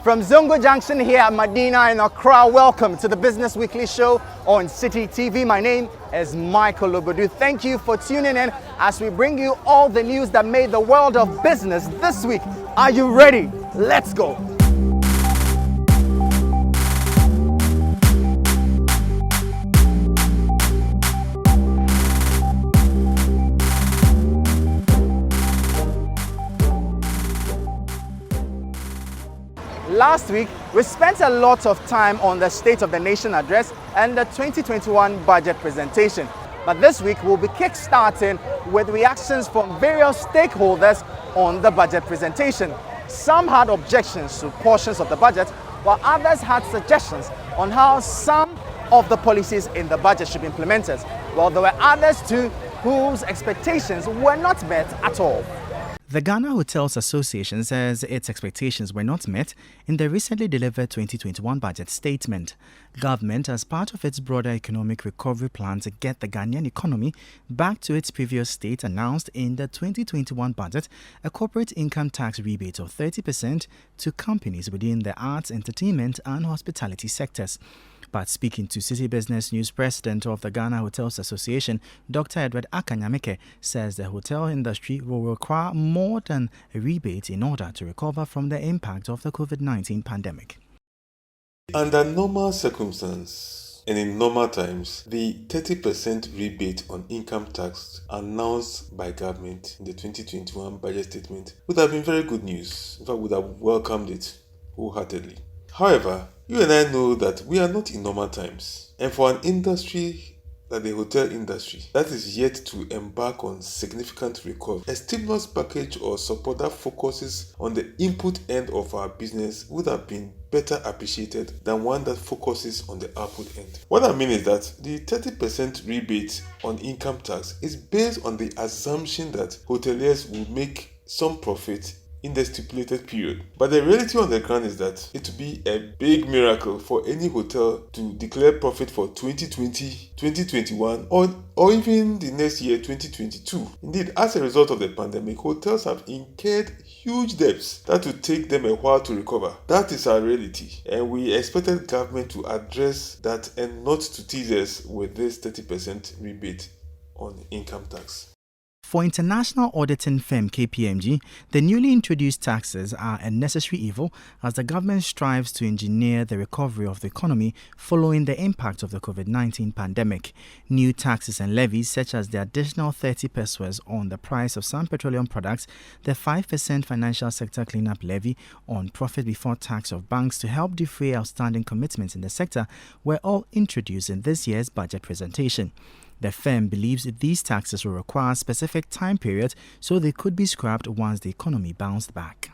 From Zongo Junction here at Medina in Accra, welcome to the Business Weekly Show on Citi TV. My name is Michael Lobodu. Thank you for tuning in as we bring you all the news that made the world of business this week. Are you ready? Let's go. Last week, we spent a lot of time on the State of the Nation address and the 2021 budget presentation. But this week, we'll be kick-starting with reactions from various stakeholders on the budget presentation. Some had objections to portions of the budget, while others had suggestions on how some of the policies in the budget should be implemented. While there were others too whose expectations were not met at all. The Ghana Hotels Association says its expectations were not met in the recently delivered 2021 budget statement. Government, as part of its broader economic recovery plan to get the Ghanaian economy back to its previous state, announced in the 2021 budget a corporate income tax rebate of 30% to companies within the arts, entertainment and hospitality sectors. But speaking to Citi Business News, President of the Ghana Hotels Association, Dr. Edward Akanyameke, says the hotel industry will require more than a rebate in order to recover from the impact of the COVID-19 pandemic. Under normal circumstances and in normal times, the 30% rebate on income tax announced by government in the 2021 budget statement would have been very good news. In fact, would have welcomed it wholeheartedly. However, you and I know that we are not in normal times. And for an industry like the hotel industry that is yet to embark on significant recovery, a stimulus package or support that focuses on the input end of our business would have been better appreciated than one that focuses on the output end. What I mean is that the 30% rebate on income tax is based on the assumption that hoteliers will make some profit in the stipulated period. But the reality on the ground is that it would be a big miracle for any hotel to declare profit for 2020, 2021 or even the next year, 2022. Indeed, as a result of the pandemic, hotels have incurred huge debts that will take them a while to recover. That is our reality, and we expected government to address that and not to tease us with this 30% rebate on income tax. For international auditing firm KPMG, the newly introduced taxes are a necessary evil as the government strives to engineer the recovery of the economy following the impact of the COVID-19 pandemic. New taxes and levies such as the additional 30 pesos on the price of some petroleum products, the 5% financial sector cleanup levy on profit before tax of banks to help defray outstanding commitments in the sector were all introduced in this year's budget presentation. The firm believes these taxes will require specific time periods so they could be scrapped once the economy bounced back.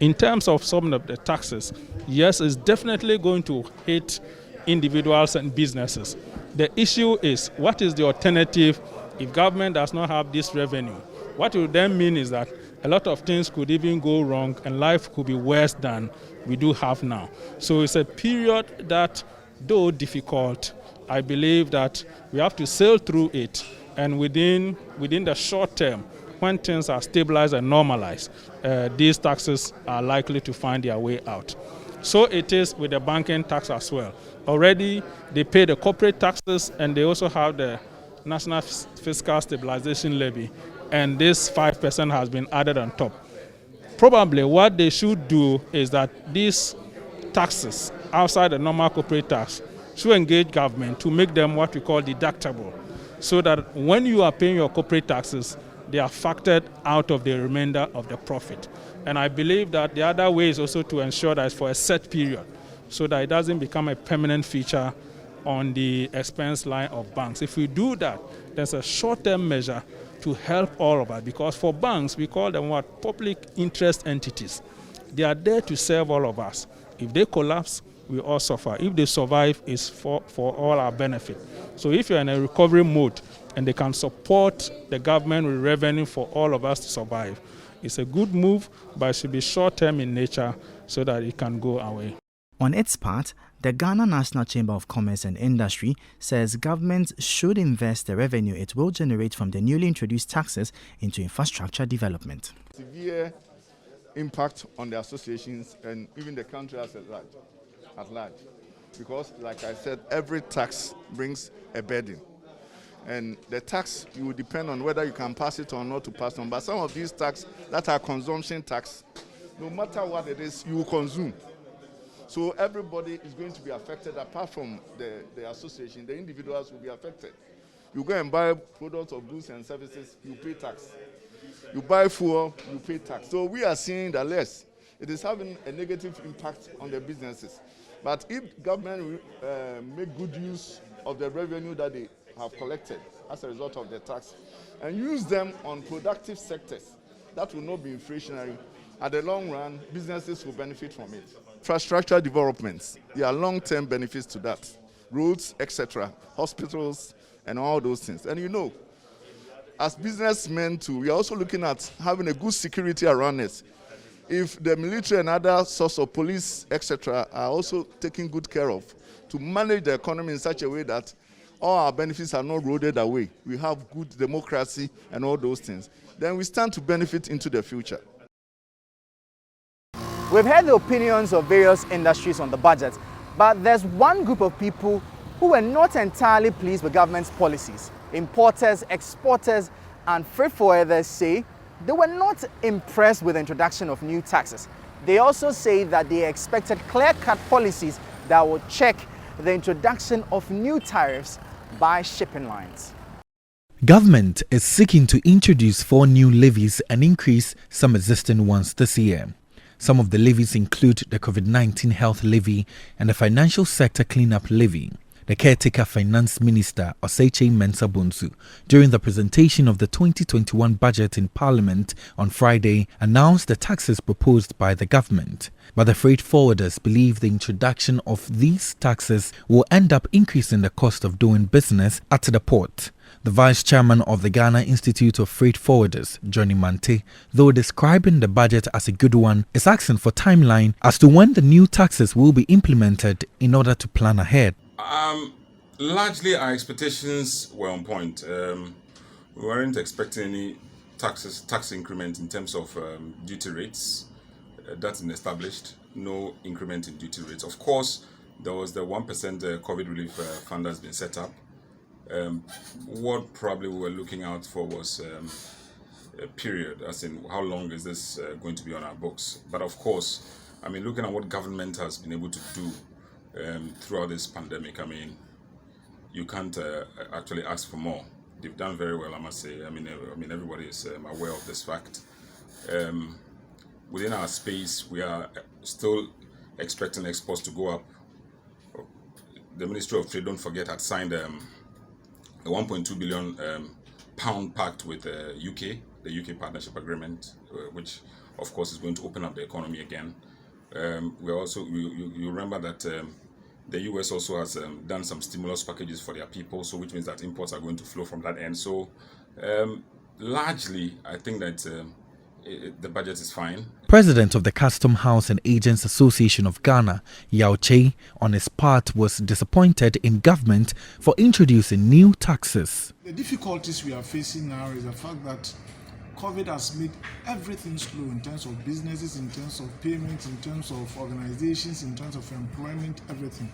In terms of some of the taxes, yes, it's definitely going to hit individuals and businesses. The issue is, what is the alternative if government does not have this revenue? What it would then mean is that a lot of things could even go wrong and life could be worse than we do have now. So it's a period that, though difficult, I believe that we have to sail through it, and within the short term, when things are stabilized and normalized, these taxes are likely to find their way out. So it is with the banking tax as well. Already they pay the corporate taxes and they also have the National Fiscal Stabilization Levy, and this 5% has been added on top. Probably what they should do is that these taxes outside the normal corporate tax should engage government to make them what we call deductible, so that when you are paying your corporate taxes, they are factored out of the remainder of the profit. And I believe that the other way is also to ensure that it's for a set period, so that it doesn't become a permanent feature on the expense line of banks. If we do that, there's a short-term measure to help all of us, because for banks, we call them what? Public interest entities. They are there to serve all of us. If they collapse, we all suffer. If they survive, it's for all our benefit. So if you're in a recovery mode and they can support the government with revenue for all of us to survive, it's a good move, but it should be short-term in nature so that it can go away. On its part, the Ghana National Chamber of Commerce and Industry says government should invest the revenue it will generate from the newly introduced taxes into infrastructure development. Severe impact on the associations and even the country at large. Because, like I said, every tax brings a burden. And the tax, you will depend on whether you can pass it or not to pass on. But some of these taxes that are consumption tax, no matter what it is, you will consume. So everybody is going to be affected apart from the association. The individuals will be affected. You go and buy products or goods and services, you pay tax. You buy fuel, you pay tax. So we are seeing that less. It is having a negative impact on the businesses. But if government make good use of the revenue that they have collected as a result of the tax and use them on productive sectors that will not be inflationary, at the long run, businesses will benefit from it. Infrastructure developments, there are long-term benefits to that. Roads, etc., hospitals, and all those things. And you know, as businessmen too, we are also looking at having a good security around us. If the military and other sorts of police, etc., are also taken good care of to manage the economy in such a way that all our benefits are not eroded away, we have good democracy and all those things, then we stand to benefit into the future. We've heard the opinions of various industries on the budget, but there's one group of people who were not entirely pleased with government's policies. Importers, exporters, and freight forwarders say they were not impressed with the introduction of new taxes. They also say that they expected clear-cut policies that would check the introduction of new tariffs by shipping lines. Government is seeking to introduce 4 new levies and increase some existing ones this year. Some of the levies include the COVID-19 health levy and the financial sector cleanup levy. The caretaker finance minister, Oseiche Mensah-Bonsu, during the presentation of the 2021 budget in Parliament on Friday, announced the taxes proposed by the government. But the freight forwarders believe the introduction of these taxes will end up increasing the cost of doing business at the port. The vice chairman of the Ghana Institute of Freight Forwarders, Johnny Mante, though describing the budget as a good one, is asking for timeline as to when the new taxes will be implemented in order to plan ahead. Largely, our expectations were on point. We weren't expecting any tax increment in terms of duty rates. That's been established. No increment in duty rates. Of course, there was the 1% COVID relief fund that's been set up. What probably we were looking out for was a period, as in how long is this going to be on our books. But of course, I mean, looking at what government has been able to do throughout this pandemic, I mean, you can't actually ask for more. They've done very well, I must say. I mean, everybody is aware of this fact. Within our space, we are still expecting exports to go up. The Ministry of Trade, don't forget, had signed a 1.2 billion pound pact with the UK Partnership Agreement, which of course is going to open up the economy again. We also, you remember that the US also has done some stimulus packages for their people, so which means that imports are going to flow from that end. So largely, I think that the budget is fine. President of the Custom House and Agents Association of Ghana, Yao Che, on his part was disappointed in government for introducing new taxes. The difficulties we are facing now is the fact that COVID has made everything slow in terms of businesses, in terms of payments, in terms of organizations, in terms of employment, everything.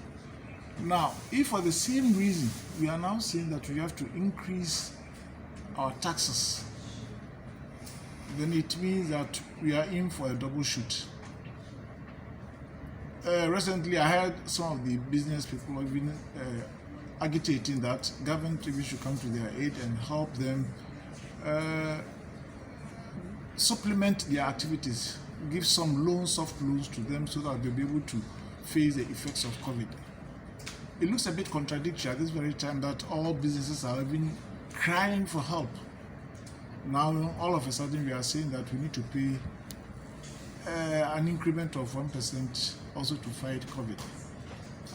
Now, if for the same reason we are now saying that we have to increase our taxes, then it means that we are in for a double shoot. Recently, I heard some of the business people have been agitating that government should come to their aid and help them supplement their activities, give some loans, soft loans to them so that they'll be able to face the effects of COVID. It looks a bit contradictory at this very time that all businesses are even crying for help. Now, all of a sudden, we are saying that we need to pay an increment of 1% also to fight COVID.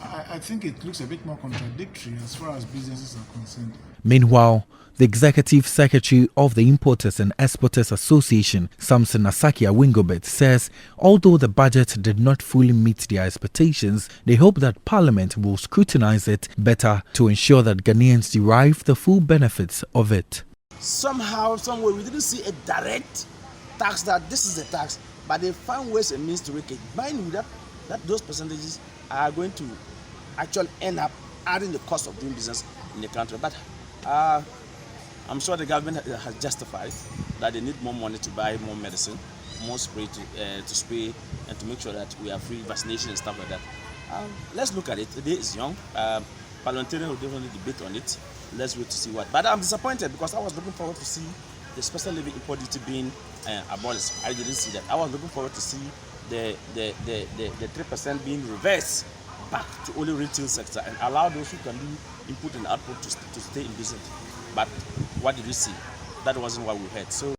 I think it looks a bit more contradictory as far as businesses are concerned. Meanwhile, the Executive Secretary of the Importers and Exporters Association, Samson Asaki Awingobet, says although the budget did not fully meet their expectations, they hope that Parliament will scrutinize it better to ensure that Ghanaians derive the full benefits of it. Somehow, somewhere, we didn't see a direct tax that this is a tax. but they find ways and means to rake it. Mind you, that those percentages are going to actually end up adding the cost of doing business in the country. But I'm sure the government has justified that they need more money to buy more medicine, more spray to spray, and to make sure that we have free vaccination and stuff like that. Let's look at it. The day is young. Parliamentarians will definitely debate on it. Let's wait to see what. But I'm disappointed because I was looking forward to see the special living import duty being abolished. I didn't see that. I was looking forward to see the 3% being reversed back to only retail sector and allow those who can do input and output to stay in business. But what did we see? That wasn't what we heard. So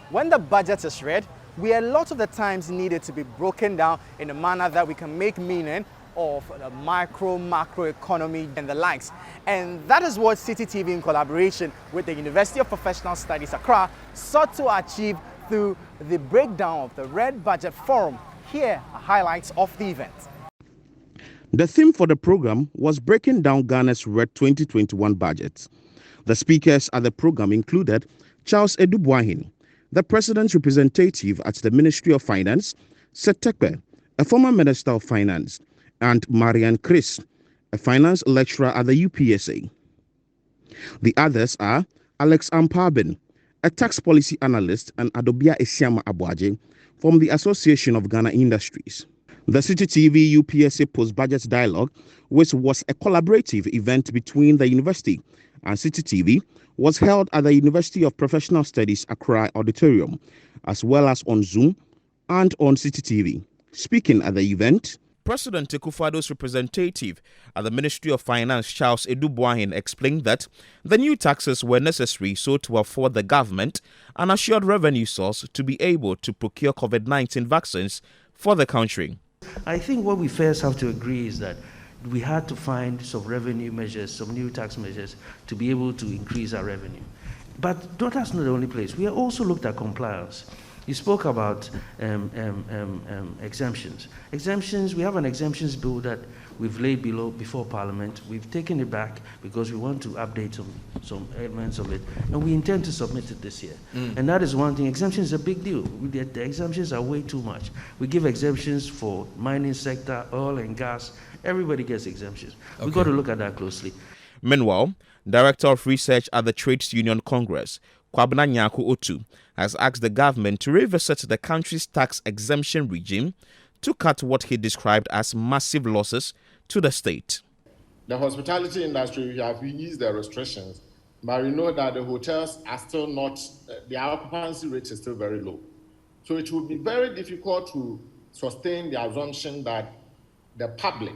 when the budget is read, we a lot of the times need it to be broken down in a manner that we can make meaning of the macro economy and the likes. And that is what Citi TV in collaboration with the University of Professional Studies Accra sought to achieve through the breakdown of the Red Budget Forum. Here are highlights of the event. The theme for the program was breaking down Ghana's Red 2021 budget. The speakers at the program included Charles Edubuahin, the President's representative at the Ministry of Finance, Setekpe, a former Minister of Finance, and Marianne Chris, a finance lecturer at the UPSA. The others are Alex Ampabin, a tax policy analyst, and Adobia Esiama Abuaje from the Association of Ghana Industries. The Citi TV UPSA Post-Budget Dialogue, which was a collaborative event between the university and Citi TV, was held at the University of Professional Studies Accra Auditorium, as well as on Zoom and on Citi TV. Speaking at the event, President Tekufado's representative at the Ministry of Finance, Charles Edubuahin, explained that the new taxes were necessary so to afford the government an assured revenue source to be able to procure COVID-19 vaccines for the country. I think what we first have to agree is that we had to find some revenue measures, some new tax measures to be able to increase our revenue. But that's not the only place. We also looked at compliance. You spoke about exemptions. Exemptions, we have an exemptions bill that we've laid before Parliament. We've taken it back because we want to update some elements of it, and we intend to submit it this year. And that is one thing. Exemptions is a big deal. The exemptions are way too much. We give exemptions for mining sector, oil and gas. Everybody gets exemptions. Okay. We've got to look at that closely. Meanwhile, Director of Research at the Trades Union Congress, Kwabena Nyaku Otu, has asked the government to revisit the country's tax exemption regime to cut what he described as massive losses to the state. The hospitality industry, we have eased the restrictions, but we know that the hotels are still not, their occupancy rate is still very low. So it will be very difficult to sustain the assumption that the public,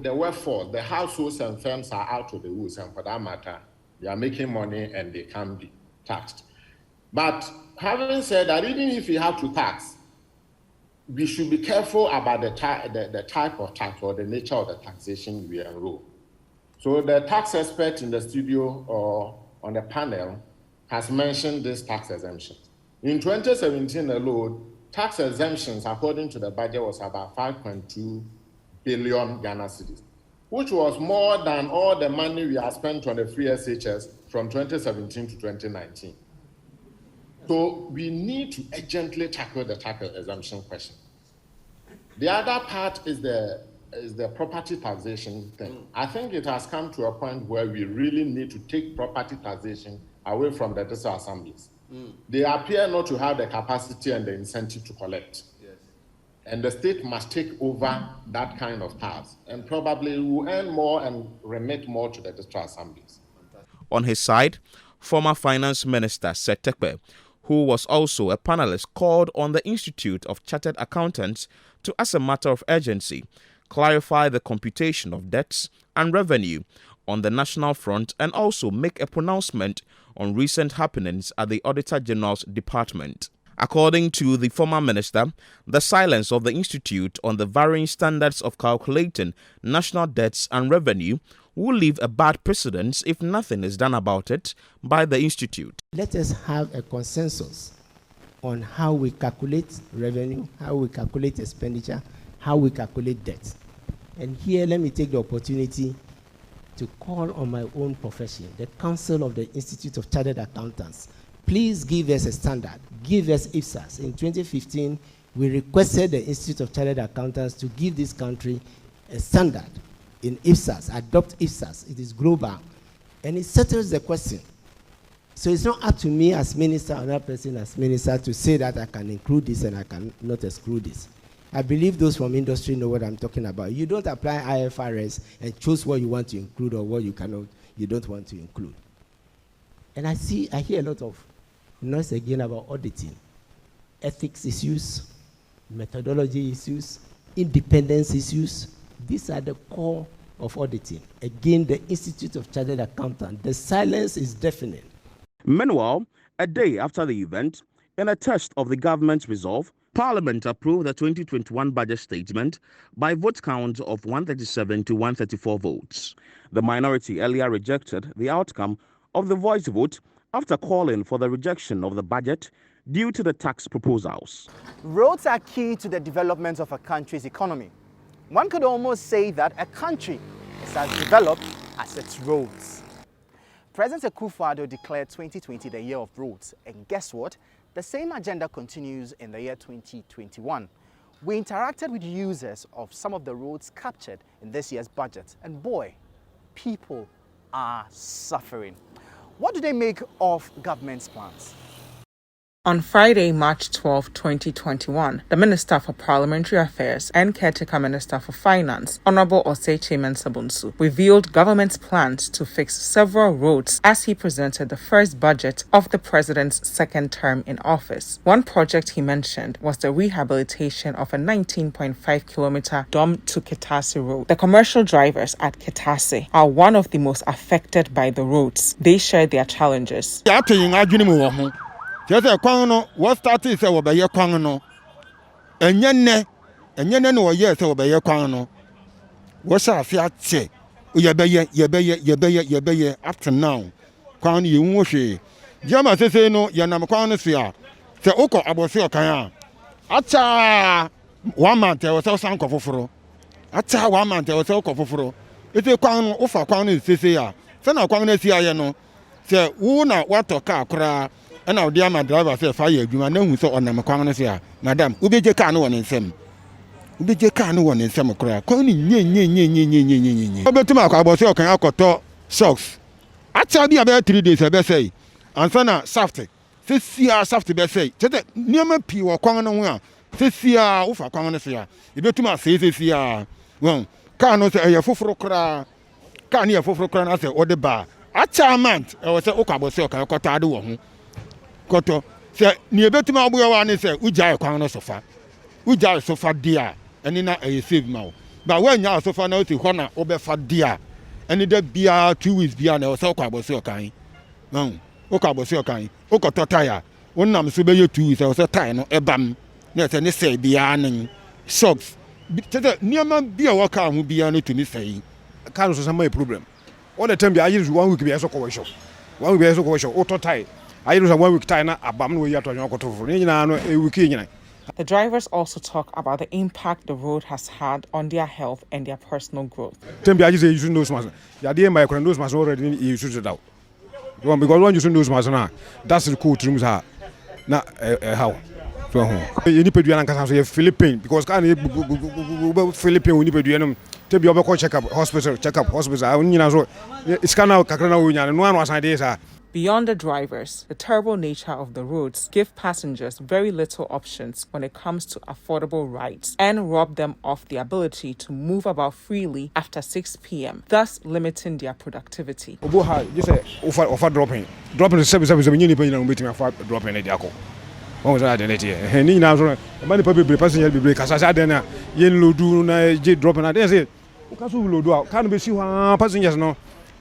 the workforce, the households and firms are out of the woods, and for that matter, they are making money and they can be taxed. But having said that, even if we have to tax, we should be careful about the type of tax or the nature of the taxation we enroll. So the tax expert in the studio or on the panel has mentioned this tax exemption. In 2017 alone, tax exemptions, according to the budget, was about 5.2 billion Ghana cedis, which was more than all the money we have spent on the free SHS from 2017 to 2019. So we need to urgently tackle the tax exemption question. The other part is the property taxation thing. I think it has come to a point where we really need to take property taxation away from the district assemblies. They appear not to have the capacity and the incentive to collect. Yes. And the state must take over that kind of tax, and probably will earn more and remit more to the district assemblies. On his side, former Finance Minister Setekpe, who was also a panelist, called on the Institute of Chartered Accountants to, as a matter of urgency, clarify the computation of debts and revenue on the national front and also make a pronouncement on recent happenings at the Auditor General's department. According to the former minister, the silence of the Institute on the varying standards of calculating national debts and revenue will leave a bad precedent if nothing is done about it by the Institute. Let us have a consensus on how we calculate revenue, how we calculate expenditure, how we calculate debt. And here, let me take the opportunity to call on my own profession, the Council of the Institute of Chartered Accountants, Please give us a standard. Give us IFSAS. In 2015, we requested the Institute of Chartered Accountants to give this country a standard in IFSAS, adopt IFSAS. It is global. And it settles the question. So it's not up to me as minister or another person as minister to say that I can include this and I cannot exclude this. I believe those from industry know what I'm talking about. You don't apply IFRS and choose what you want to include or what you don't want to include. And I hear a lot of noise again about auditing, ethics issues, methodology issues, independence issues. These are the core of auditing. Again, the Institute of Chartered Accountants, the silence is deafening. Meanwhile, a day after the event, in a test of the government's resolve, Parliament approved the 2021 budget statement by vote count of 137 to 134 votes. The minority earlier rejected the outcome of the voice vote after calling for the rejection of the budget due to the tax proposals. Roads are key to the development of a country's economy. One could almost say that a country is as developed as its roads. President Akufo-Addo declared 2020 the year of roads, and guess what? The same agenda continues in the year 2021. We interacted with users of some of the roads captured in this year's budget, and boy, people are suffering. What do they make of government's plans? On Friday, March 12, 2021, the Minister for Parliamentary Affairs and Caretaker Minister for Finance, Honorable Osei Mensah-Bonsu, revealed government's plans to fix several roads as he presented the first budget of the president's second term in office. One project he mentioned was the rehabilitation of a 19.5-kilometer Dom to Ketase road. The commercial drivers at Ketase are one of the most affected by the roads. They share their challenges. Just a quano, what started say over your quano, and yen no yes over your quano. What's our fiat say? Ye after now. Quan you mushy. Jama say no, Yanamaquanosia. Say Oko Abosio Kaya. Acha 1 month there was some cofofro. Acha 1 month there was all cofofro. It's a quan offer quan is Cisia. Send a quanosia no. Say, Wuna what to car. And our dear my driver said, fire, you know who saw on the Maconasia, Madame, Ubije Cano one in some. Ubije Cano one in some crack. Connie, ye. But to my Cabosio can alcohol socks. I tell you about 3 days, I better say. And Sana, Safety. This year, Safety, better say. Just near my P or Congan. This year, Ufa Congasia. You better my say this year. Well, Cano say a fufro can't hear fufro cran as or the bar. I tell a month, I was a Ocabosio, I got to do. Koto say ni ebetima obuya ni say ujai kwan no sofa ujai sofa dia eni na e save ma ba wanya sofa na oti ho na obefa dia eni da bia 2 weeks bia na o say kwa bosi okan o ka bosi okan o ko to tire wonnam so be ye 2 weeks o say tire no ebam na say ne say bia nen shocks tete niam bia wo ka ho bia no to ni say can so some problem all the time bia use 1 week bia so ko show 1 week bia so ko show o to tire. The drivers also talk about the impact the road has had on their health and their personal growth. Because when you see those masses, that's the cool terms are not how. You need to do an Philippine because Philippine we need to do to be able to check up hospital. It's kind of no one was ideas. Beyond the drivers, the terrible nature of the roads give passengers very little options when it comes to affordable rides and rob them of the ability to move about freely after 6 p.m., thus limiting their productivity. Just say offer dropping the service you need to meet me for dropping the vehicle. What was that identity? Any now many people passenger be break as I said then yen lodu na dropping at say okaso lodu can be see passengers no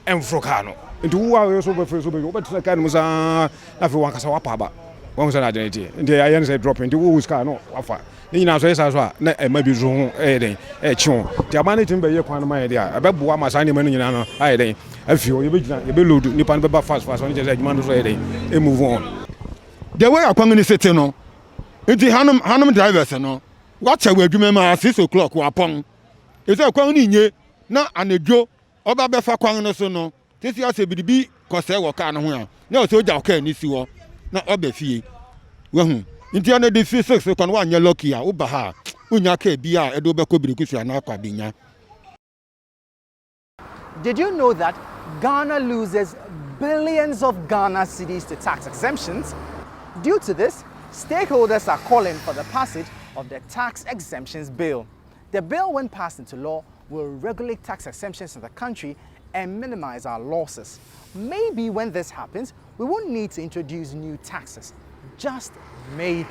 enfrokano. Into who are so but the kind of everyone can swap about. One was an identity. And the iron said dropping to who's car no offer. You know, says as well, maybe Zoom, a chon. The managing by your point of my idea. About Buama signing money in an idea. I feel you below Nipan Baba fast on just like Manus Lady and move on. The way I come in the city, no. It's the Hanum drivers, no. Watch I will remember at 6 o'clock upon. It's a quang ye, not an a joe, or Baba Quang no so no. This year say be cause I work on here. No, so okay, this you na ɔbɛ fie wahu nti ana de fie 6 kon wa nya lucky a uba ha unya ka bia edo be ko birikusua na akwa benya. Did you know that Ghana loses billions of Ghana cedis to tax exemptions? Due to this, stakeholders are calling for the passage of the tax exemptions bill. The bill, when passed into law, will regulate tax exemptions in the country and minimize our losses. Maybe when this happens, we won't need to introduce new taxes. Just maybe.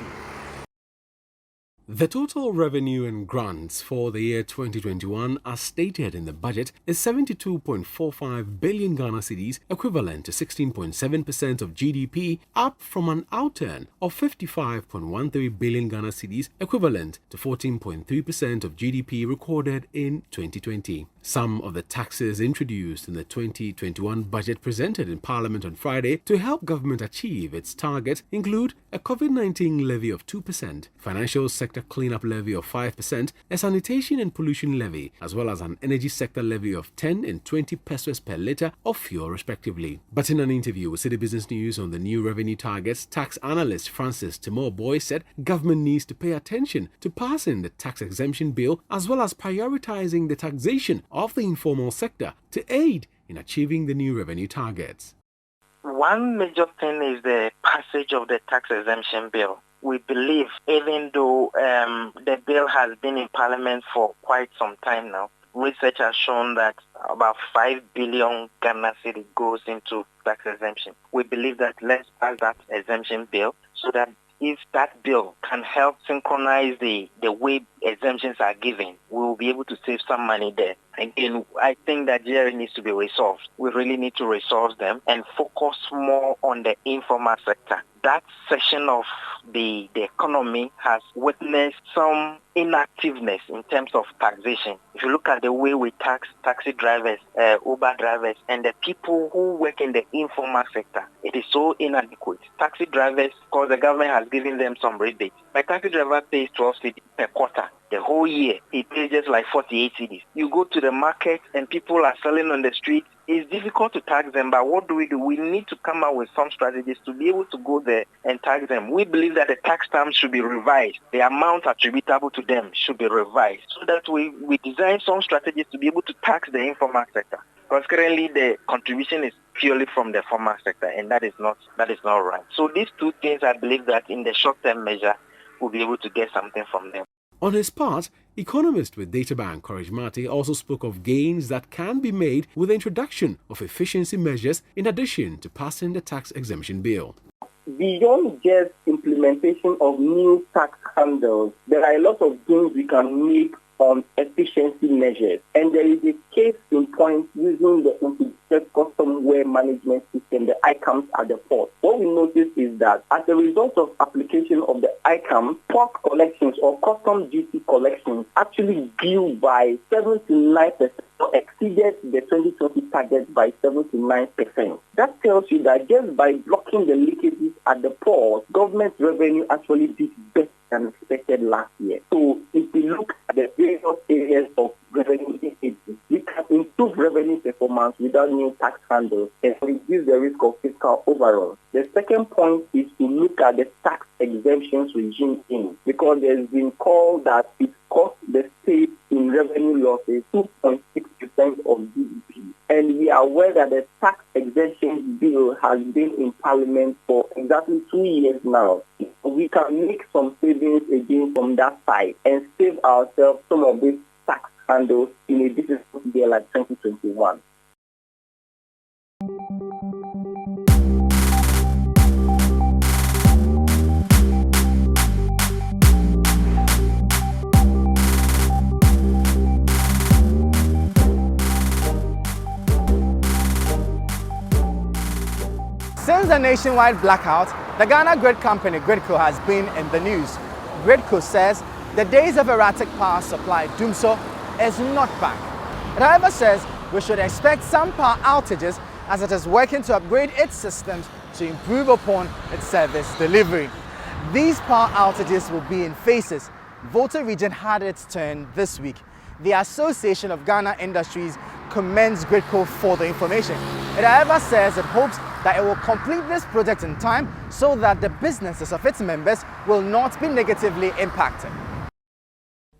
The total revenue and grants for the year 2021, as stated in the budget, is 72.45 billion Ghana cedis, equivalent to 16.7% of GDP, up from an outturn of 55.13 billion Ghana cedis, equivalent to 14.3% of GDP recorded in 2020. Some of the taxes introduced in the 2021 budget presented in Parliament on Friday to help government achieve its target include a COVID-19 levy of 2%, financial sector cleanup levy of 5%, a sanitation and pollution levy, as well as an energy sector levy of 10 and 20 pesos per litre of fuel respectively. But in an interview with Citi Business News on the new revenue targets, tax analyst Francis Timor Boy said government needs to pay attention to passing the tax exemption bill as well as prioritizing the taxation of the informal sector to aid in achieving the new revenue targets. One major thing is the passage of the tax exemption bill. We believe, even though the bill has been in Parliament for quite some time now, research has shown that about 5 billion Ghana cedi goes into tax exemption. We believe that let's pass that exemption bill so that if that bill can help synchronize the way exemptions are given, we will be able to save some money there. Again, I think that GRE needs to be resolved. We really need to resolve them and focus more on the informal sector. That section of the economy has witnessed some inactiveness in terms of taxation. If you look at the way we tax taxi drivers, Uber drivers, and the people who work in the informal sector, it is so inadequate. Taxi drivers, because the government has given them some rebate. My taxi driver pays 12 cedis per quarter. The whole year, he pays just like 48 cedis. You go to the market and people are selling on the street. It's difficult to tax them, but what do? We need to come up with some strategies to be able to go there and tax them. We believe that the tax stamps should be revised. The amount attributable to them should be revised so that we design some strategies to be able to tax the informal sector. Because currently the contribution is purely from the formal sector, and that is not right. So these two things, I believe that in the short-term measure, we'll be able to get something from them. On his part, economist with Databank Courage Marty also spoke of gains that can be made with the introduction of efficiency measures in addition to passing the tax exemption bill. Beyond just implementation of new tax handles, there are a lot of things we can make on efficiency measures. And there is a case in point using the integrated custom ware management system, the ICAMs at the port. What we noticed is that as a result of application of the ICAM, port collections or custom duty collections actually grew by 79%, or exceeded the 2020 target by 79%. That tells you that just by blocking the leakages at the port, government revenue actually did better than expected last year. So if we look at the various areas of revenue leakage, we can improve revenue performance without new tax handles and reduce the risk of fiscal overrun. The second point is to look at the tax exemptions regime because there's been called that it cost the state in revenue losses 2.6% of GDP. And we are aware that the tax exemption bill has been in Parliament for exactly 2 years now. We can make some savings again from that side and save ourselves some of these tax handles in a difficult year like 2021. Since the nationwide blackout, the Ghana Grid company, Gridco, has been in the news. Gridco says the days of erratic power supply doomsday is not back. It however says we should expect some power outages as it is working to upgrade its systems to improve upon its service delivery. These power outages will be in phases. Volta region had its turn this week. The Association of Ghana Industries commends Gridco for the information. It however says it hopes that it will complete this project in time so that the businesses of its members will not be negatively impacted.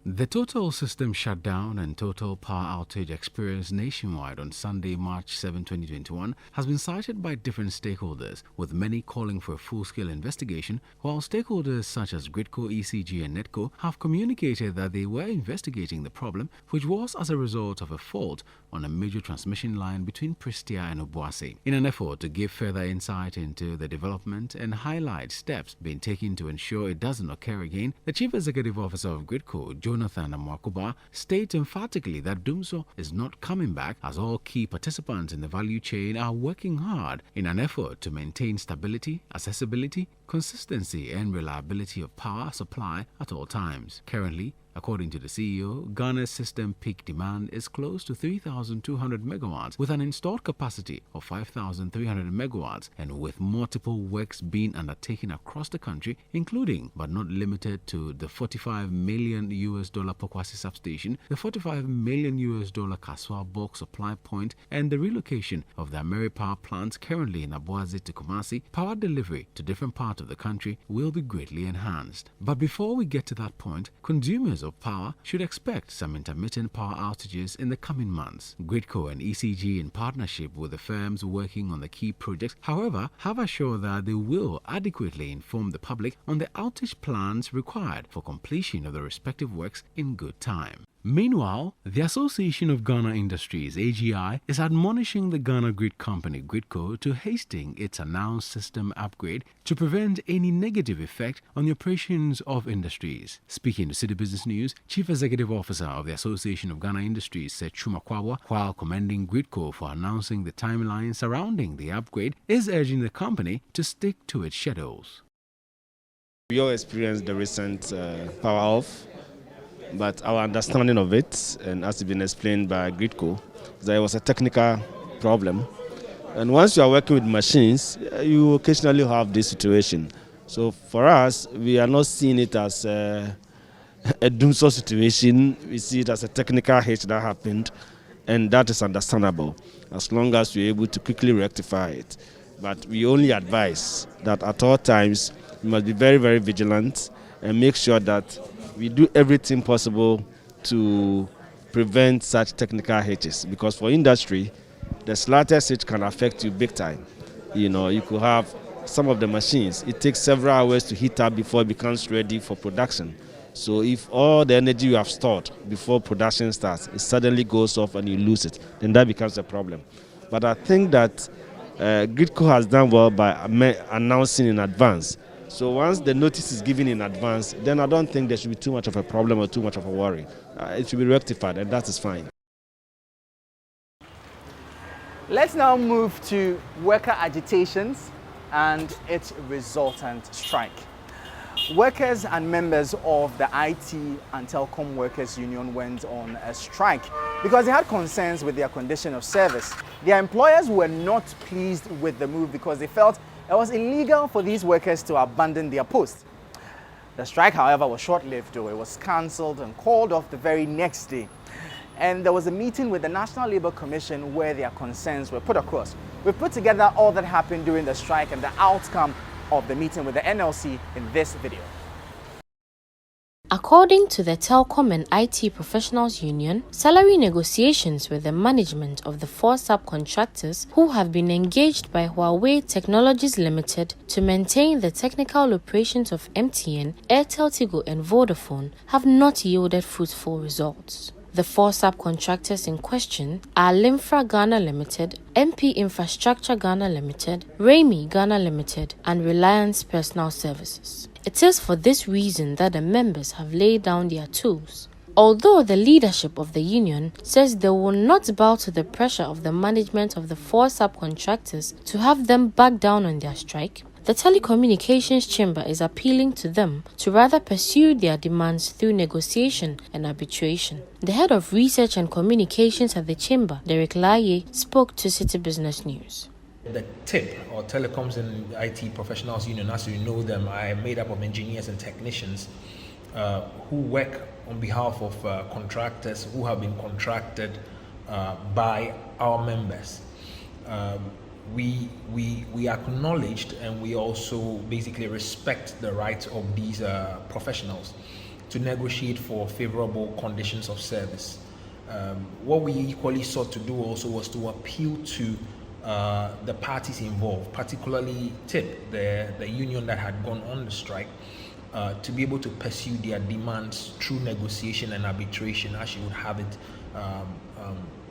The total system shutdown and total power outage experienced nationwide on Sunday, March 7, 2021 has been cited by different stakeholders, with many calling for a full-scale investigation, while stakeholders such as Gridco, ECG and NETCO have communicated that they were investigating the problem, which was as a result of a fault on a major transmission line between Prestia and Obuasi. In an effort to give further insight into the development and highlight steps being taken to ensure it doesn't occur again, the Chief Executive Officer of Gridco, Jonathan Amwakuba, states emphatically that Dumso is not coming back, as all key participants in the value chain are working hard in an effort to maintain stability, accessibility, consistency and reliability of power supply at all times. Currently, according to the CEO, Ghana's system peak demand is close to 3,200 megawatts with an installed capacity of 5,300 megawatts, and with multiple works being undertaken across the country, including but not limited to the $45 million Pokwasi substation, the $45 million Kaswa bulk supply point, and the relocation of the Ameri power plants currently in Abuazi to Kumasi. Power delivery to different parts of the country will be greatly enhanced. But before we get to that point, consumers of power should expect some intermittent power outages in the coming months. Gridco and ECG, in partnership with the firms working on the key projects, however, have assured that they will adequately inform the public on the outage plans required for completion of the respective works in good time. Meanwhile, the Association of Ghana Industries, AGI, is admonishing the Ghana Grid Company, Gridco, to hasten its announced system upgrade to prevent any negative effect on the operations of industries. Speaking to Citi Business News, Chief Executive Officer of the Association of Ghana Industries, said Chumakwawa, while commending Gridco for announcing the timeline surrounding the upgrade, is urging the company to stick to its schedules. We all experienced the recent power off, but our understanding of it, and as it's been explained by Gridco, is that it was a technical problem. And once you are working with machines, you occasionally have this situation. So for us, we are not seeing it as a doomsday situation. We see it as a technical hitch that happened, and that is understandable, as long as we're able to quickly rectify it. But we only advise that at all times, we must be very, very vigilant and make sure that we do everything possible to prevent such technical hitches, because for industry, the slightest hitch can affect you big time. You know, you could have some of the machines, it takes several hours to heat up before it becomes ready for production. So if all the energy you have stored before production starts, it suddenly goes off and you lose it, then that becomes a problem. But I think that Gridco has done well by announcing in advance. So once the notice is given in advance, then I don't think there should be too much of a problem or too much of a worry. It should be rectified, and that is fine. Let's now move to worker agitations and its resultant strike. Workers and members of the IT and Telecom Workers Union went on a strike because they had concerns with their condition of service. Their employers were not pleased with the move because they felt it was illegal for these workers to abandon their posts. The strike, however, was short-lived, though. It was cancelled and called off the very next day. And there was a meeting with the National Labour Commission where their concerns were put across. We've put together all that happened during the strike and the outcome of the meeting with the NLC in this video. According to the Telecom and IT Professionals Union, salary negotiations with the management of the 4 subcontractors who have been engaged by Huawei Technologies Limited to maintain the technical operations of MTN, Airtel Tigo and Vodafone have not yielded fruitful results. The 4 subcontractors in question are Limfra Ghana Limited, MP Infrastructure Ghana Limited, Rami Ghana Limited, and Reliance Personal Services. It is for this reason that the members have laid down their tools. Although the leadership of the union says they will not bow to the pressure of the management of the 4 subcontractors to have them back down on their strike, the Telecommunications Chamber is appealing to them to rather pursue their demands through negotiation and arbitration. The head of research and communications at the Chamber, Derek Laye, spoke to Citi Business News. The TIP, or Telecoms and IT Professionals Union, as you know them, are made up of engineers and technicians who work on behalf of contractors who have been contracted by our members. we acknowledged and we also basically respect the rights of these professionals to negotiate for favorable conditions of service. What we equally sought to do also was to appeal to the parties involved, particularly TIP, the union that had gone on the strike, to be able to pursue their demands through negotiation and arbitration as you would have it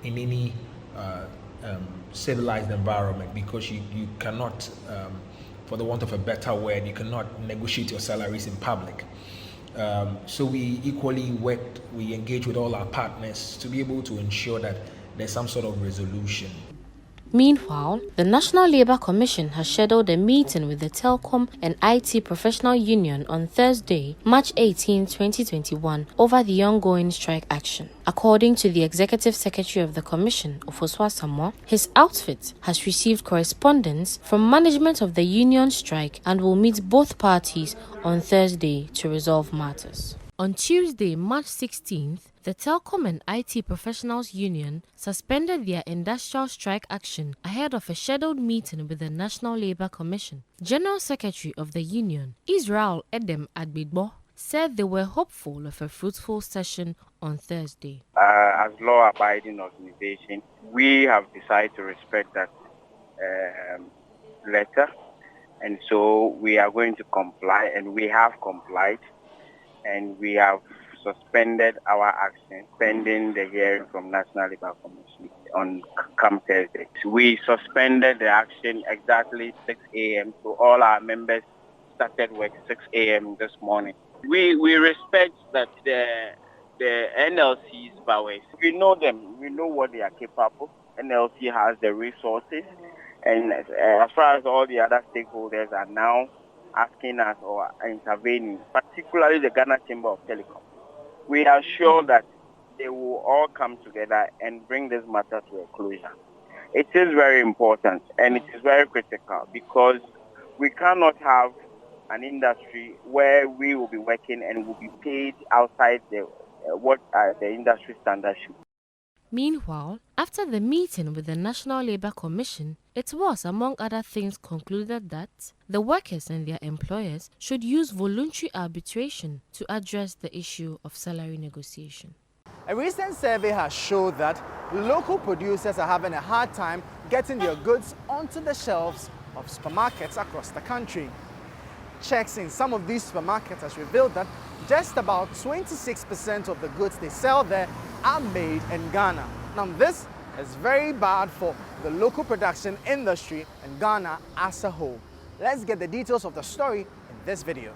in any civilized environment, because you cannot, for the want of a better word, you cannot negotiate your salaries in public. So we equally worked, we engaged with all our partners to be able to ensure that there's some sort of resolution. Meanwhile, the National Labour Commission has scheduled a meeting with the Telecom and IT Professional Union on Thursday, March 18, 2021, over the ongoing strike action. According to the Executive Secretary of the Commission, Ofoswa Samoa, his outfit has received correspondence from management of the union strike and will meet both parties on Thursday to resolve matters. On Tuesday, March 16th, the Telecom and IT Professionals Union suspended their industrial strike action ahead of a scheduled meeting with the National Labour Commission. General Secretary of the union, Israel Edem Agbidbo, said they were hopeful of a fruitful session on Thursday. As law-abiding organization, we have decided to respect that letter, and so we are going to comply, and we have complied. And we have suspended our action pending the hearing from National Labour Commission on come Thursday. We suspended the action exactly 6 a.m. So all our members started work 6 a.m. this morning. We respect that the NLC's powers. We know them. We know what they are capable. NLC has the resources, and as far as all the other stakeholders are now asking us or intervening, particularly the Ghana Chamber of Telecom, we are sure that they will all come together and bring this matter to a closure. It is very important and it is very critical, because we cannot have an industry where we will be working and will be paid outside what the industry standards should be. Meanwhile, after the meeting with the National Labour Commission, it was, among other things, concluded that the workers and their employers should use voluntary arbitration to address the issue of salary negotiation. A recent survey has showed that local producers are having a hard time getting their goods onto the shelves of supermarkets across the country. Checks in some of these supermarkets has revealed that just about 26% of the goods they sell there are made in Ghana. Now this is very bad for the local production industry and Ghana as a whole. Let's get the details of the story in this video.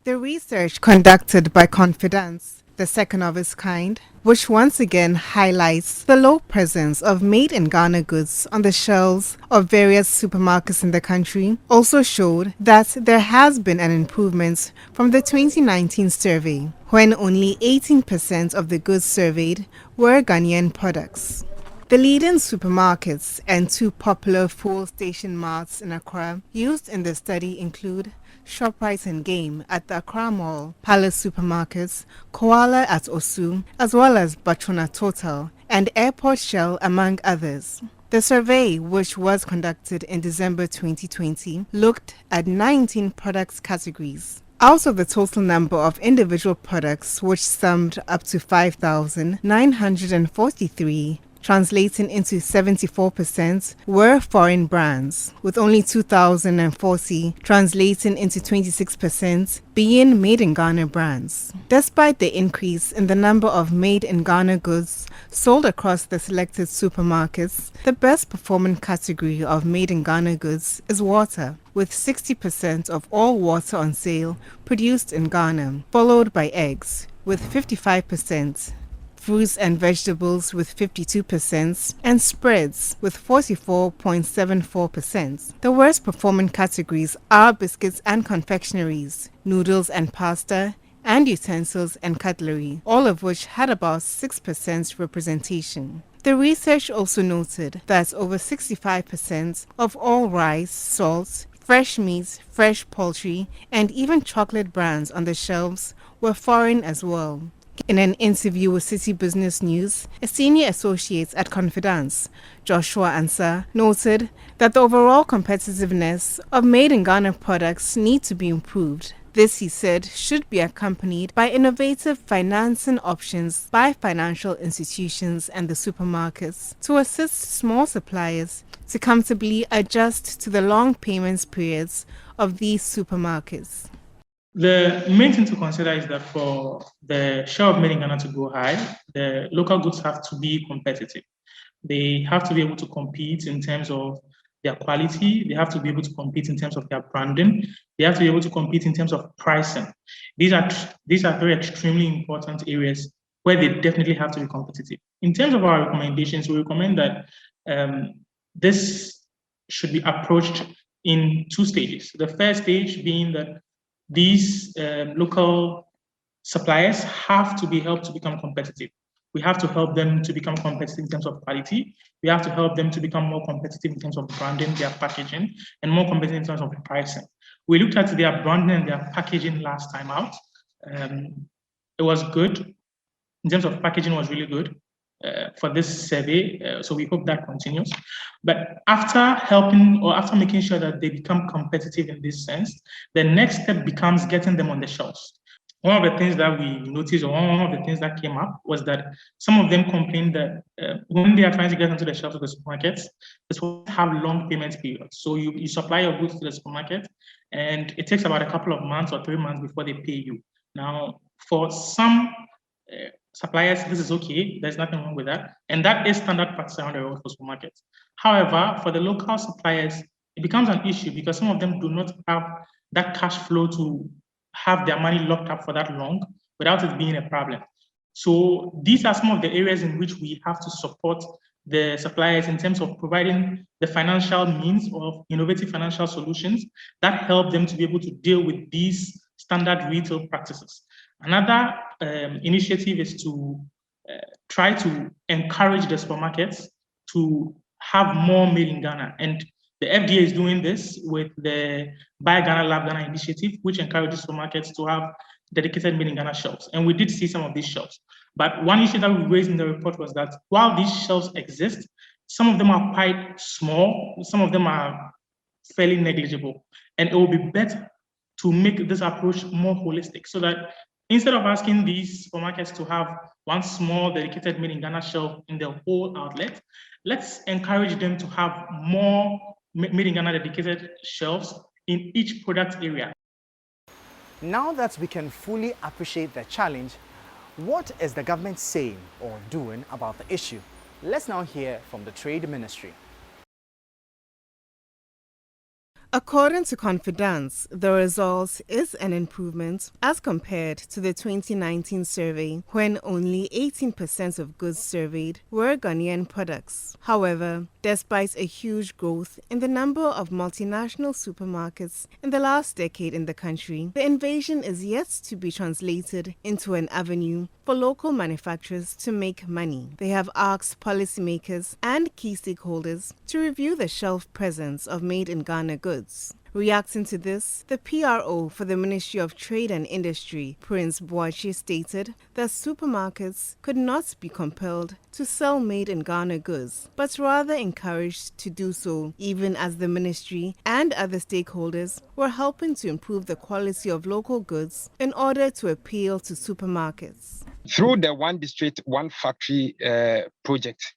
The research conducted by Confidence, the second of its kind, which once again highlights the low presence of made-in-Ghana goods on the shelves of various supermarkets in the country, also showed that there has been an improvement from the 2019 survey, when only 18% of the goods surveyed were Ghanaian products. The leading supermarkets and two popular fuel station marts in Accra used in the study include ShopRite and Game at the Accra Mall, Palace Supermarkets, Koala at Osu, as well as Batrona Total, and Airport Shell, among others. The survey, which was conducted in December 2020, looked at 19 products categories. Out of the total number of individual products, which summed up to 5,943, translating into 74%, were foreign brands, with only 2,040 translating into 26% being made-in-Ghana brands. Despite the increase in the number of made-in-Ghana goods sold across the selected supermarkets, the best performing category of made-in-Ghana goods is water, with 60% of all water on sale produced in Ghana, followed by eggs, with 55%. Fruits and vegetables with 52%, and spreads with 44.74%. The worst performing categories are biscuits and confectioneries, noodles and pasta, and utensils and cutlery, all of which had about 6% representation. The research also noted that over 65% of all rice, salt, fresh meats, fresh poultry, and even chocolate brands on the shelves were foreign as well. In an interview with Citi Business News, a senior associate at Confidence, Joshua Ansah, noted that the overall competitiveness of made-in-Ghana products need to be improved. This, he said, should be accompanied by innovative financing options by financial institutions and the supermarkets to assist small suppliers to comfortably adjust to the long payment periods of these supermarkets. The main thing to consider is that for the share of made in Ghana to go high, the local goods have to be competitive. They have to be able to compete in terms of their quality. They have to be able to compete in terms of their branding. They have to be able to compete in terms of pricing. These are very extremely important areas where they definitely have to be competitive. In terms of our recommendations, we recommend that this should be approached in two stages. The first stage being that these local suppliers have to be helped to become competitive. We have to help them to become competitive in terms of quality. We have to help them to become more competitive in terms of branding, their packaging, and more competitive in terms of pricing. We looked at their branding and their packaging last time out. It was good. In terms of packaging, it was really good for this survey. So we hope that continues. But after helping or after making sure that they become competitive in this sense, the next step becomes getting them on the shelves. One of the things that we noticed, or one of the things that came up, was that some of them complained that when they are trying to get onto the shelves of the supermarkets, this will have long payment periods. So you supply your goods to the supermarket, and it takes about a couple of months or 3 months before they pay you. Now, for some suppliers, this is okay. There's nothing wrong with that. And that is standard practice around the world for supermarkets. However, for the local suppliers, it becomes an issue because some of them do not have that cash flow to have their money locked up for that long without it being a problem. So these are some of the areas in which we have to support the suppliers in terms of providing the financial means of innovative financial solutions that help them to be able to deal with these standard retail practices. Another initiative is to try to encourage the supermarkets to have more made in Ghana. And the FDA is doing this with the Buy Ghana, Love Ghana initiative, which encourages supermarkets to have dedicated made in Ghana shelves. And we did see some of these shelves. But one issue that we raised in the report was that while these shelves exist, some of them are quite small, some of them are fairly negligible. And it will be better to make this approach more holistic so that instead of asking these supermarkets to have one small dedicated made in Ghana shelf in the whole outlet, let's encourage them to have more made in Ghana dedicated shelves in each product area. Now that we can fully appreciate the challenge, what is the government saying or doing about the issue? Let's now hear from the Trade Ministry. According to Confidence, the result is an improvement as compared to the 2019 survey, when only 18% of goods surveyed were Ghanaian products. However, despite a huge growth in the number of multinational supermarkets in the last decade in the country, the invasion is yet to be translated into an avenue for local manufacturers to make money. They have asked policymakers and key stakeholders to review the shelf presence of made-in-Ghana goods. Reacting to this, the PRO for the Ministry of Trade and Industry, Prince Boachi, stated that supermarkets could not be compelled to sell made-in-Ghana goods, but rather encouraged to do so, even as the ministry and other stakeholders were helping to improve the quality of local goods in order to appeal to supermarkets. Through the One District, One Factory project,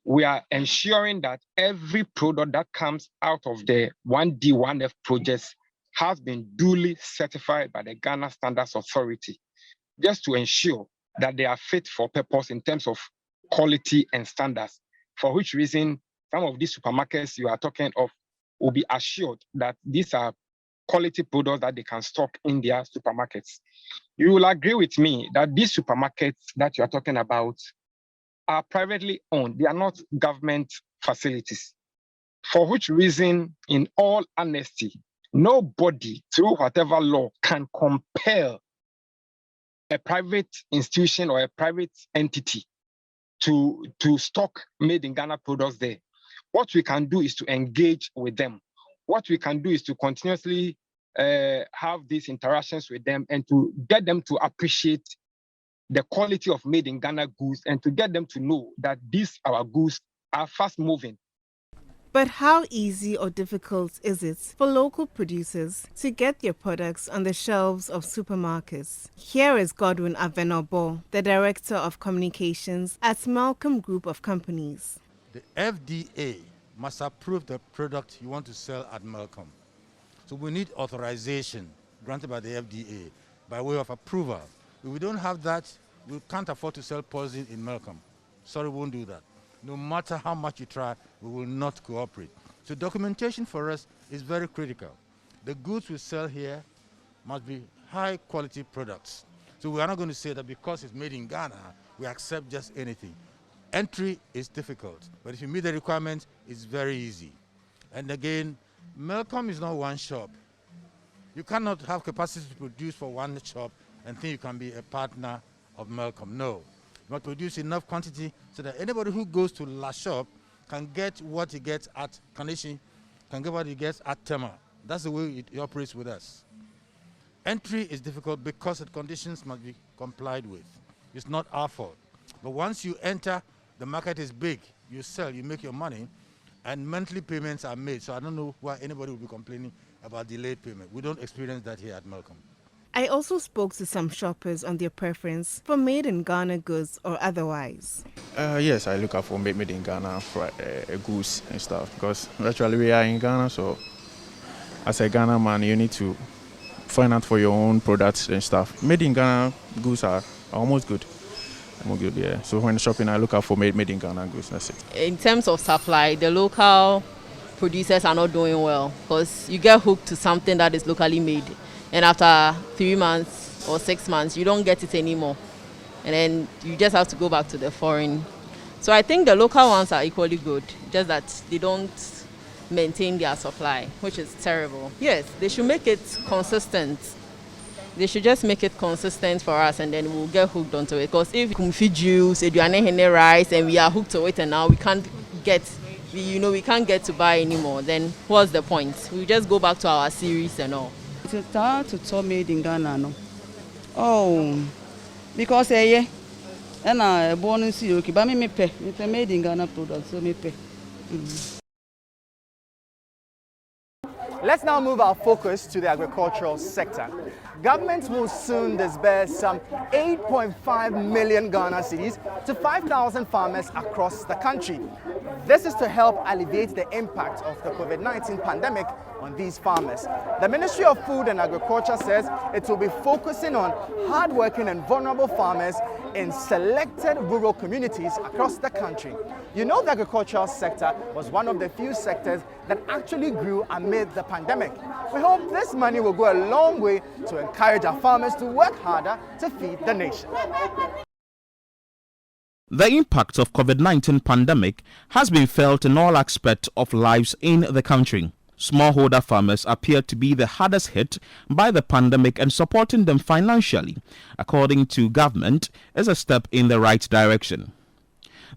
we are ensuring that every product that comes out of the 1D, 1F projects has been duly certified by the Ghana Standards Authority, just to ensure that they are fit for purpose in terms of quality and standards, for which reason some of these supermarkets you are talking of will be assured that these are quality products that they can stock in their supermarkets. You will agree with me that these supermarkets that you are talking about are privately owned. They are not government facilities. For which reason, in all honesty, nobody, through whatever law, can compel a private institution or a private entity to stock made in Ghana products there. What we can do is to engage with them. What we can do is to continuously have these interactions with them and to get them to appreciate the quality of made in Ghana goods and to get them to know that these our goods are fast moving. But how easy or difficult is it for local producers to get their products on the shelves of supermarkets? Here is Godwin Avenobo, the Director of Communications at Malcolm Group of Companies. The FDA must approve the product you want to sell at Malcolm. So we need authorization granted by the FDA by way of approval. If we don't have that, we can't afford to sell poison in Malcolm. Sorry, we won't do that. No matter how much you try, we will not cooperate. So documentation for us is very critical. The goods we sell here must be high quality products. So we are not going to say that because it's made in Ghana, we accept just anything. Entry is difficult, but if you meet the requirements, it's very easy. And again, Malcolm is not one shop. You cannot have capacity to produce for one shop and think you can be a partner of Malcolm. No. You must produce enough quantity so that anybody who goes to La Shop can get what he gets at Kanishi, can get what he gets at Tema. That's the way it operates with us. Entry is difficult because the conditions must be complied with. It's not our fault. But once you enter, the market is big. You sell, you make your money, and monthly payments are made. So I don't know why anybody will be complaining about delayed payment. We don't experience that here at Malcolm. I also spoke to some shoppers on their preference for made in Ghana goods or otherwise. Yes, I look out for made in Ghana for goods and stuff because naturally we are in Ghana, so as a Ghana man, you need to find out for your own products and stuff. Made in Ghana goods are almost good. Good, yeah. So when shopping, I look out for made in Ghana goods. That's it. In terms of supply, the local producers are not doing well because you get hooked to something that is locally made. And after 3 months or 6 months, you don't get it anymore. And then you just have to go back to the foreign. So I think the local ones are equally good, just that they don't maintain their supply, which is terrible. Yes, they should make it consistent. They should just make it consistent for us and then we'll get hooked onto it. Because if we feed juice, rice, and we are hooked to it and now we can't get to buy anymore, then what's the point? We just go back to our series and all. It's hard to talk made in Ghana, no. Oh, because and I born in Siroki, but me pay. It's a made in Ghana product, so me pay. Let's now move our focus to the agricultural sector. Government will soon disburse some 8.5 million Ghana cedis to 5,000 farmers across the country. This is to help alleviate the impact of the COVID-19 pandemic on these farmers. The Ministry of Food and Agriculture says it will be focusing on hardworking and vulnerable farmers in selected rural communities across the country. You know, the agricultural sector was one of the few sectors that actually grew amid the pandemic. We hope this money will go a long way to encourage our farmers to work harder to feed the nation. The impact of COVID-19 pandemic has been felt in all aspects of lives in the country. Smallholder farmers appear to be the hardest hit by the pandemic, and supporting them financially, according to government, is a step in the right direction.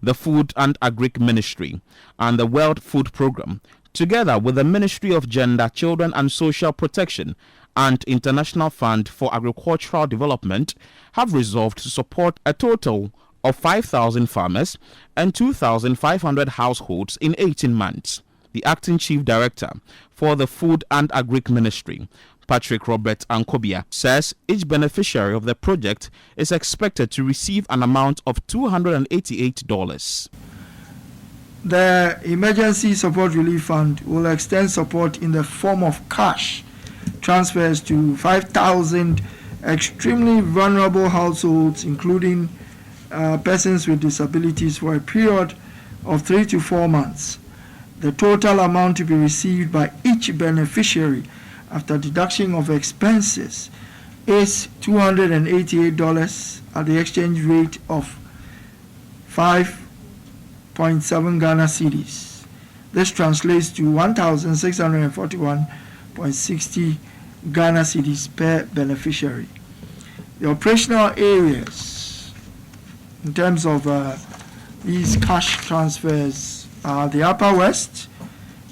The Food and Agric Ministry and the World Food Programme, together with the Ministry of Gender, Children and Social Protection and International Fund for Agricultural Development, have resolved to support a total of 5,000 farmers and 2,500 households in 18 months. The Acting Chief Director for the Food and Agric Ministry, Patrick Robert Ankobia, says each beneficiary of the project is expected to receive an amount of $288. The Emergency Support Relief Fund will extend support in the form of cash transfers to 5,000 extremely vulnerable households, including persons with disabilities, for a period of 3 to 4 months. The total amount to be received by each beneficiary after deduction of expenses is $288 at the exchange rate of 5.7 Ghana cedis. This translates to 1,641.60 Ghana cedis per beneficiary. The operational areas in terms of these cash transfers are the Upper West,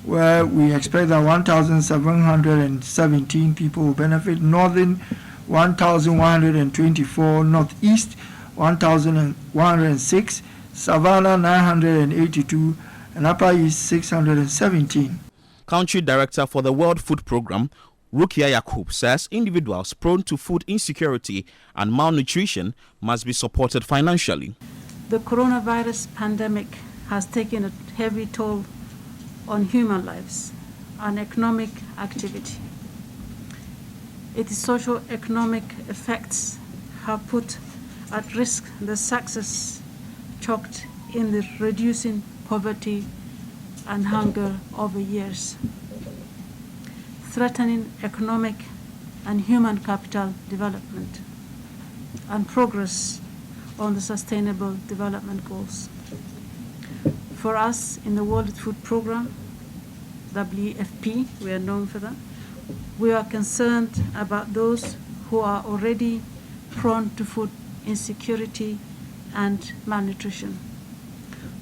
where we expect that 1,717 people will benefit, Northern 1,124, Northeast 1,106, Savannah 982, and Upper East 617. Country Director for the World Food Programme, Rukia Yakub, says individuals prone to food insecurity and malnutrition must be supported financially. The coronavirus pandemic has taken a heavy toll on human lives and economic activity. Its socio-economic effects have put at risk the success chalked in the reducing poverty and hunger over years, threatening economic and human capital development and progress on the Sustainable Development Goals. For us in the World Food Programme, WFP, we are known for that, we are concerned about those who are already prone to food insecurity and malnutrition,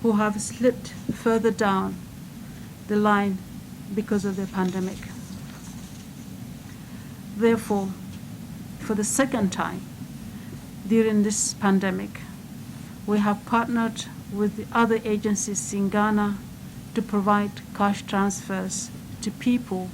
who have slipped further down the line because of the pandemic. Therefore, for the second time during this pandemic, we have partnered with the other agencies in Ghana to provide cash transfers to people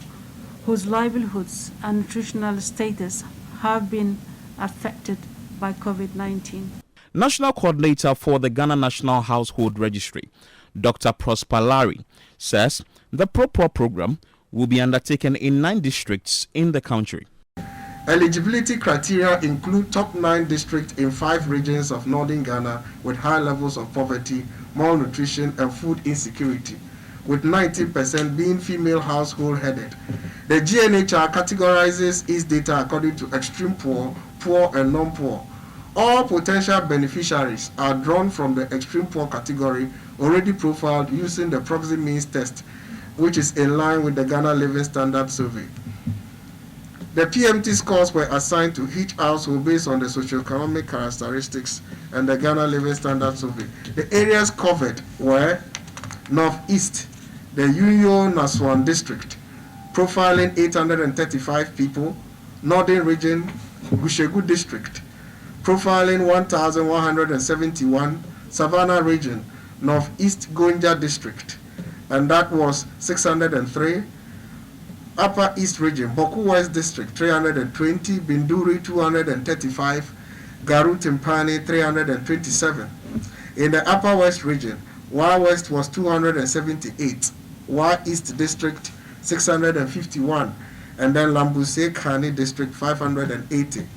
whose livelihoods and nutritional status have been affected by COVID-19. National Coordinator for the Ghana National Household Registry, Dr. Prosper Larry, says the ProPro program will be undertaken in 9 districts in the country. Eligibility criteria include top 9 districts in 5 regions of northern Ghana with high levels of poverty, malnutrition, and food insecurity, with 90% being female household headed. The GNHR categorizes its data according to extreme poor, poor, and non-poor. All potential beneficiaries are drawn from the extreme poor category already profiled using the proxy means test, which is in line with the Ghana Living Standard Survey. The PMT scores were assigned to each household based on the socioeconomic characteristics and the Ghana Living Standard Survey. The areas covered were Northeast, the Unyo Naswan district, profiling 835 people, Northern Region, Gushegu district, profiling 1,171, Savannah Region, Northeast Gonja district, and that was 603. Upper East Region, Boku West District, 320, Binduri, 235, Garu Timpani, 327. In the Upper West Region, Wa West was 278, Wa East District, 651, and then Lambuse Kani District, 580.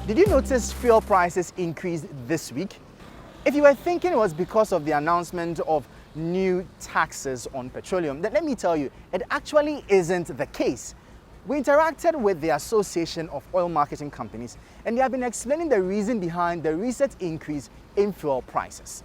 Did you notice fuel prices increased this week? If you were thinking it was because of the announcement of new taxes on petroleum, then let me tell you, it actually isn't the case. We interacted with the Association of Oil Marketing Companies, and they have been explaining the reason behind the recent increase in fuel prices.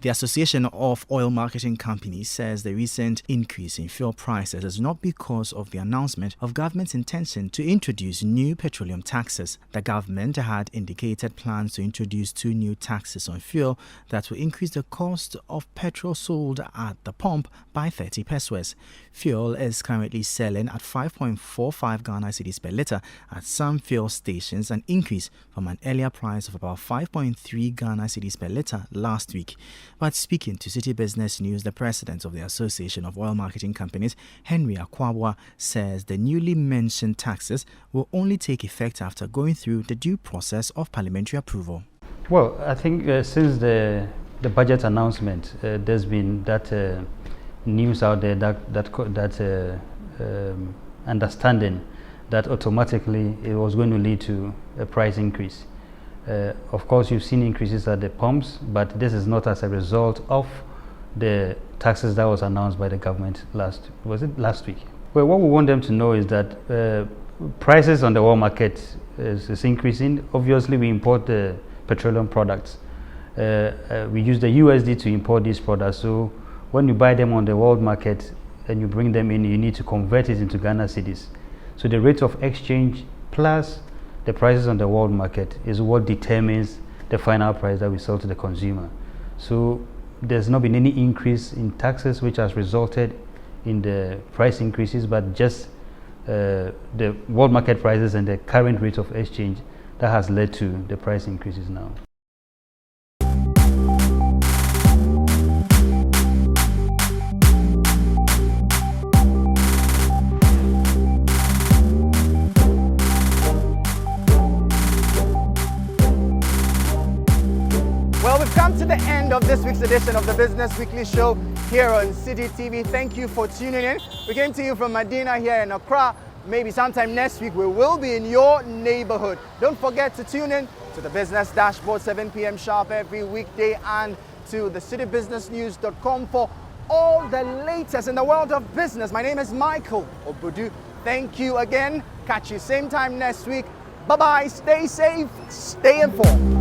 The Association of Oil Marketing Companies says the recent increase in fuel prices is not because of the announcement of government's intention to introduce new petroleum taxes. The government had indicated plans to introduce 2 new taxes on fuel that will increase the cost of petrol sold at the pump by 30 pesos. Fuel is currently selling at 5.45 Ghana cedis per litre at some fuel stations, an increase from an earlier price of about 5.3 Ghana cedis per litre last week. But speaking to Citi Business News, the president of the Association of Oil Marketing Companies, Henry Akwabwa, says the newly mentioned taxes will only take effect after going through the due process of parliamentary approval. Well, I think since the budget announcement, there's been that news out there, that understanding that automatically it was going to lead to a price increase. Of course, you've seen increases at the pumps, but this is not as a result of the taxes that was announced by the government last week? Well, what we want them to know is that prices on the world market is increasing. Obviously, we import the petroleum products. We use the USD to import these products. So when you buy them on the world market and you bring them in, you need to convert it into Ghana cedis. So the rate of exchange plus the prices on the world market is what determines the final price that we sell to the consumer. So there's not been any increase in taxes which has resulted in the price increases, but just the world market prices and the current rate of exchange that has led to the price increases now. Well, we've come to the end of this week's edition of the Business Weekly Show here on Citi TV. Thank you for tuning in. We came to you from Medina here in Accra. Maybe sometime next week we will be in your neighborhood. Don't forget to tune in to the Business Dashboard 7 p.m. sharp every weekday, and to the citybusinessnews.com for all the latest in the world of business. My name is Michael Obudu. Thank you again. Catch you same time next week. Bye-bye. Stay safe. Stay informed.